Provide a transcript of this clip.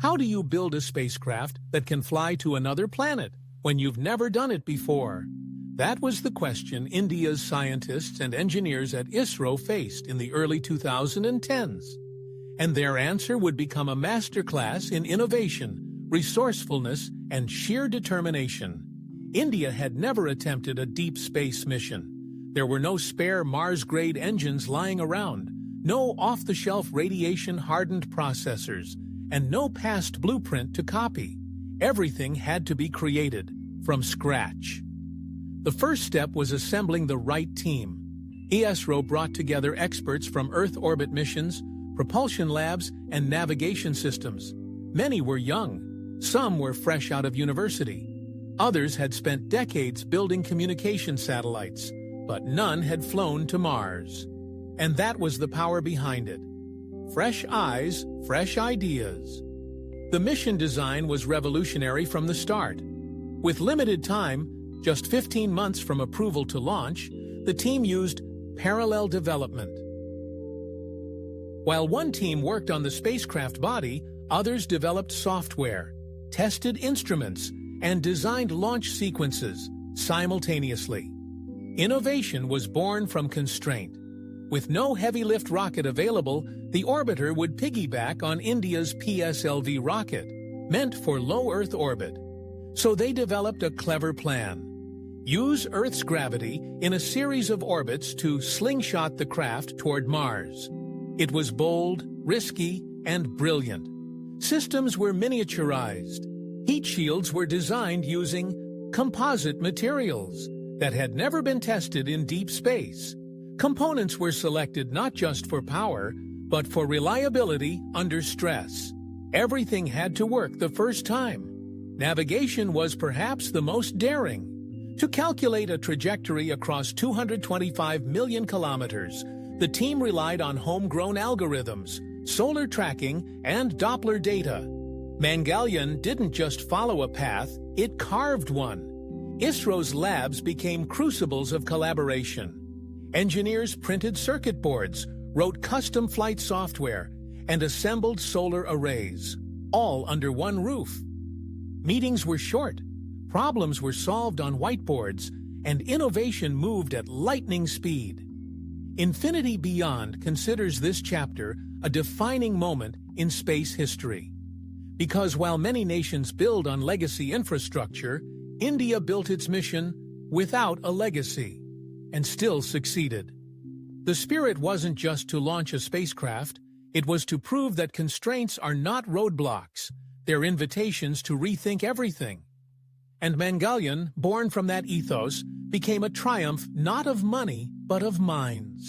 How do you build a spacecraft that can fly to another planet when you've never done it before? That was the question India's scientists and engineers at ISRO faced in the early 2010s. And their answer would become a masterclass in innovation, resourcefulness, and sheer determination. India had never attempted a deep space mission. There were no spare Mars-grade engines lying around, no off-the-shelf radiation-hardened processors, and no past blueprint to copy. Everything had to be created from scratch. The first step was assembling the right team. ISRO brought together experts from Earth orbit missions, propulsion labs, and navigation systems. Many were young. Some were fresh out of university. Others had spent decades building communication satellites, but none had flown to Mars. And that was the power behind it. Fresh eyes, fresh ideas. The mission design was revolutionary from the start. With limited time, just 15 months from approval to launch, the team used parallel development. While one team worked on the spacecraft body, others developed software, tested instruments, and designed launch sequences simultaneously. Innovation was born from constraint. With no heavy-lift rocket available, the orbiter would piggyback on India's PSLV rocket, meant for low Earth orbit. So they developed a clever plan. Use Earth's gravity in a series of orbits to slingshot the craft toward Mars. It was bold, risky, and brilliant. Systems were miniaturized. Heat shields were designed using composite materials that had never been tested in deep space. Components were selected not just for power, but for reliability under stress. Everything had to work the first time. Navigation was perhaps the most daring. To calculate a trajectory across 225 million kilometers, the team relied on homegrown algorithms, solar tracking, and Doppler data. Mangalyaan didn't just follow a path, it carved one. ISRO's labs became crucibles of collaboration. Engineers printed circuit boards, wrote custom flight software, and assembled solar arrays, all under one roof. Meetings were short, problems were solved on whiteboards, and innovation moved at lightning speed. Infinity Beyond considers this chapter a defining moment in space history. Because while many nations build on legacy infrastructure, India built its mission without a legacy, and still succeeded. The spirit wasn't just to launch a spacecraft, it was to prove that constraints are not roadblocks, they're invitations to rethink everything. And Mangalyaan, born from that ethos, became a triumph not of money, but of minds.